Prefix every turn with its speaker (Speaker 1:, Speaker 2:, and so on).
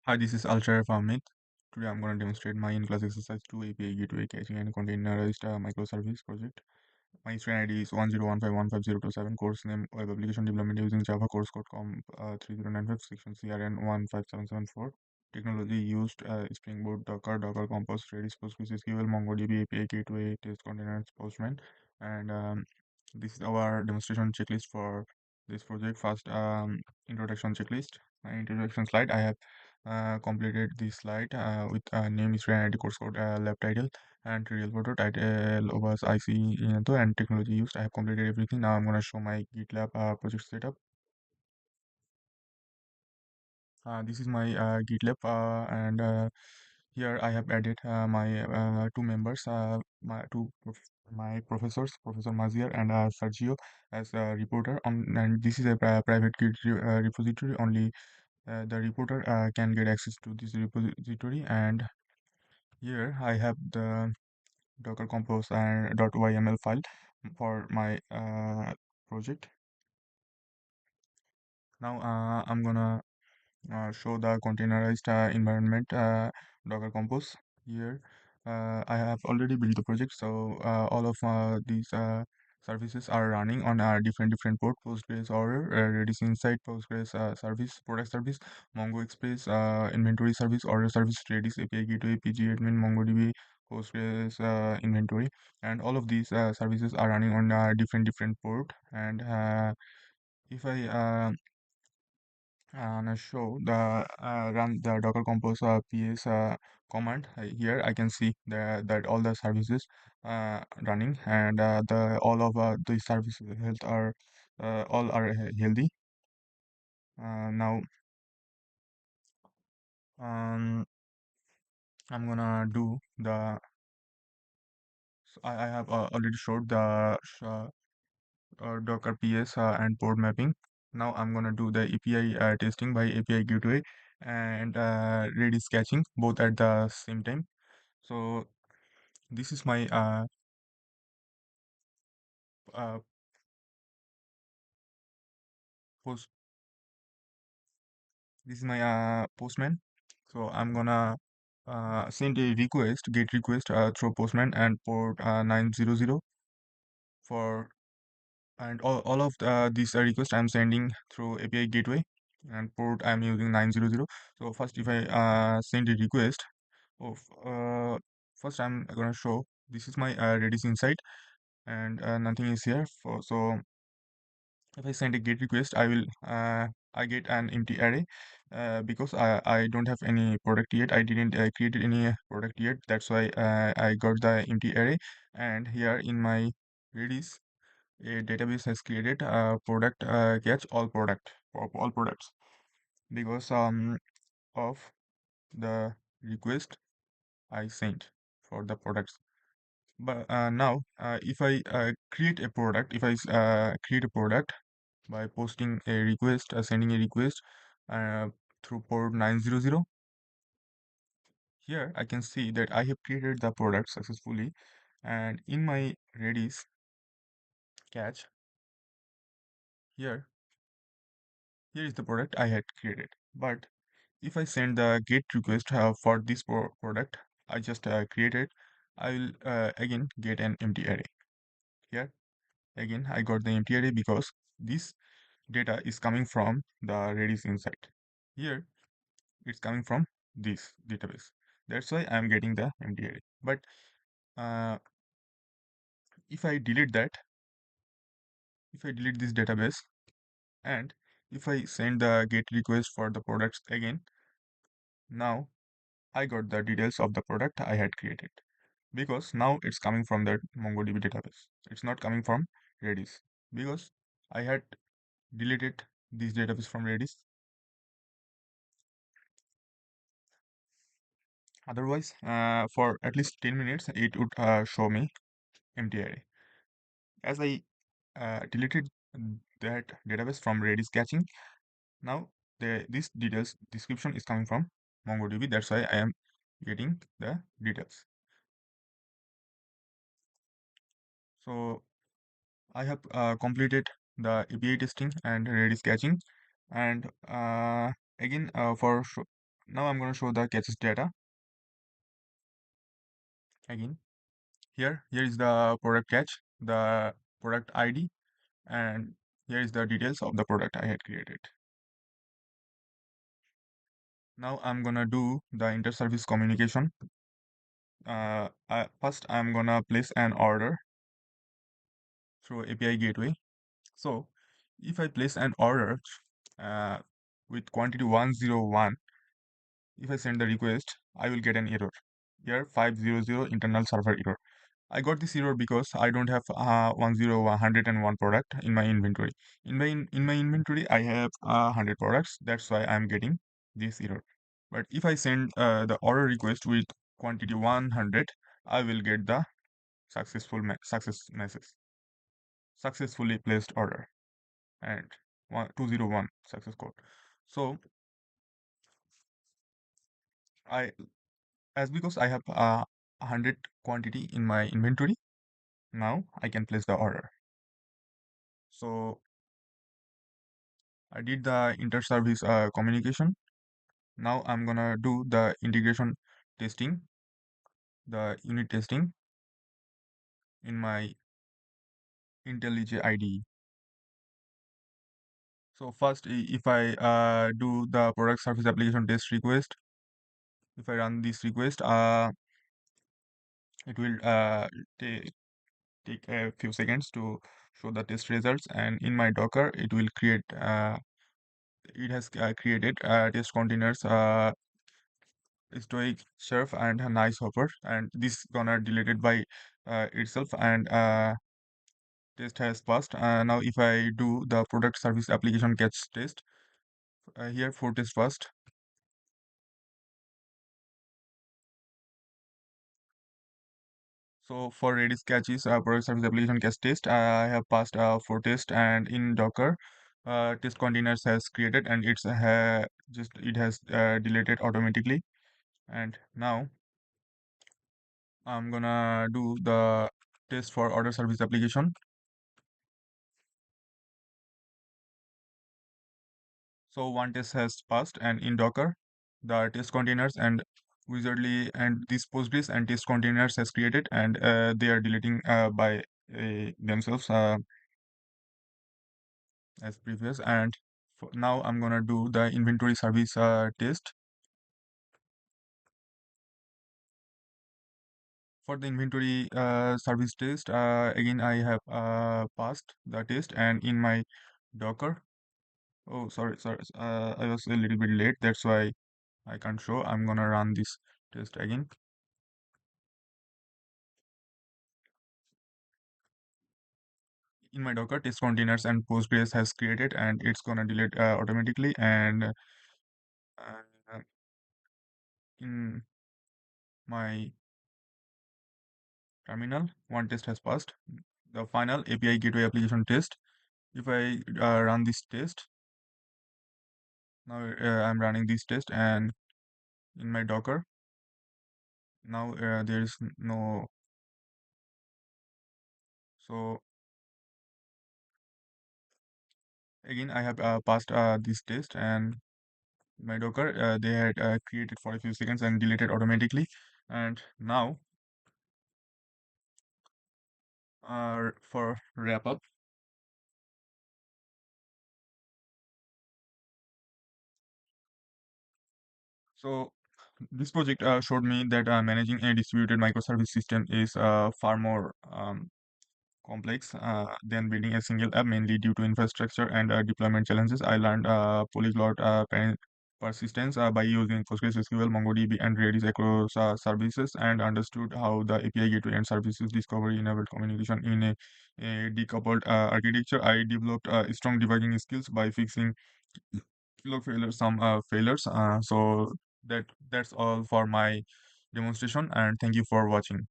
Speaker 1: Hi, this is Alshar Amit. Today I'm going to demonstrate my in-class exercise 2 API gateway caching and containerized microservice project. My student ID is 1015155027. Course name Web Application Development using Java Course Code COMP3095 section CRN 15774. Technology used Spring Boot, Docker Compose, Redis, PostgreSQL, MongoDB, API Gateway, Test Containers, Postman, and this is our demonstration checklist for this project. First, introduction checklist. My introduction slide. I have completed this slide with name is ID course code, lab title, and real photo. Title was IC and technology used. I have completed everything. Now I'm gonna show my GitLab project setup. This is my GitLab, and here I have added my two members, my professors, Professor Maziar and Sergio, as a reporter. And this is a private Git repository. Only the reporter can get access to this repository. And here I have the Docker Compose and .yml file for my project. Now I'm gonna show the containerized environment Docker Compose. Here I have already built the project, so all of these services are running on different port: Postgres or Redis Insight, Postgres service, product service, Mongo Express, inventory service, order service, Redis API Gateway, pgadmin, MongoDB, Postgres inventory, and all of these services are running on different port. And if I and I show the run the docker compose ps command. Here I can see that all the services running, and the all of the services health are all are healthy. Now um, I'm gonna do the I have already showed the docker ps and port mapping. Now I'm gonna do the API testing by API gateway and Redis caching both at the same time. So this is my uh, post. This is my postman. So I'm gonna send a request, get request through postman and port 900 for, and all of these requests I'm sending through API gateway, and port I'm using 900. So first, if I send a request of first I'm gonna show this is my Redis Insight, and nothing is here. So if I send a GET request, I get an empty array because I don't have any product yet. I didn't create any product yet. That's why I got the empty array. And here in my Redis, a database has created a product catch all product of all products because of the request I sent for the products. But now, if I create a product, if I create a product by posting a request, sending a request uh, through port 900. Here I can see that I have created the product successfully, and in my Redis catch, here here is the product I had created. But if I send the GET request for this product I just created, I will again get an empty array. Here again I got the empty array because this data is coming from the Redis Insight. Here it's coming from this database. That's why I'm getting the empty array. But uh, if I delete that, if I delete this database, and if I send the GET request for the products again, now I got the details of the product I had created, because now it's coming from that MongoDB database. It's not coming from Redis because I had deleted this database from Redis. Otherwise, for at least 10 minutes, it would show me empty array. As I deleted that database from Redis caching, now this details description is coming from MongoDB. That's why I am getting the details. So I have completed the API testing and Redis caching, and again Now I'm going to show the catches data again. Here is the product catch, the product ID, and here is the details of the product I had created. Now I'm gonna do the inter-service communication. First I'm gonna place an order through API gateway. So if I place an order uh, with quantity 101, if I send the request, I will get an error. Here 500 internal server error. I got this error because I don't have 101 product in my inventory. In my inventory, I have 100 products. That's why I'm getting this error. But if I send the order request with quantity 100, I will get the success message. Successfully placed order and 201 success code. So I as because I have 100 quantity in my inventory, now I can place the order. So I did the inter-service communication. Now I'm gonna do the integration testing, the unit testing in my IntelliJ IDE. So first, if I do the product service application test request, if I run this request, it will take a few seconds to show the test results. And in my Docker, it will create. It has created test containers. Stoic Chef and a nice hopper, and this gonna deleted by itself, and test has passed. Now if I do the product service application catch test, here for test first. So for Redis catches product service application catch test, I have passed for test, and in Docker test containers has created, and it has deleted automatically. And now I'm gonna do the test for order service application. So one test has passed, and in Docker, the test containers and wizardly and these Postgres and test containers has created, and they are deleting by themselves as previous. And now I'm gonna do the inventory service test. For the inventory service test, again I have passed the test, and in my Docker. Oh, sorry. I was a little bit late. That's why I can't show. I'm gonna run this test again. In my Docker, test containers and Postgres has created, and it's gonna delete automatically. And in my terminal, one test has passed. The final API gateway application test. If I run this test, now I'm running this test, and in my Docker, now there is no. So again, I have passed this test, and my Docker, they had created for a few seconds and deleted automatically. And now, for wrap up, so this project showed me that managing a distributed microservice system is far more complex than building a single app, mainly due to infrastructure and deployment challenges. I learned polyglot persistence by using PostgreSQL, MongoDB, and Redis across services, and understood how the API gateway and services discovery enabled communication in a decoupled architecture. I developed strong debugging skills by fixing some failures. So that's all for my demonstration, and thank you for watching.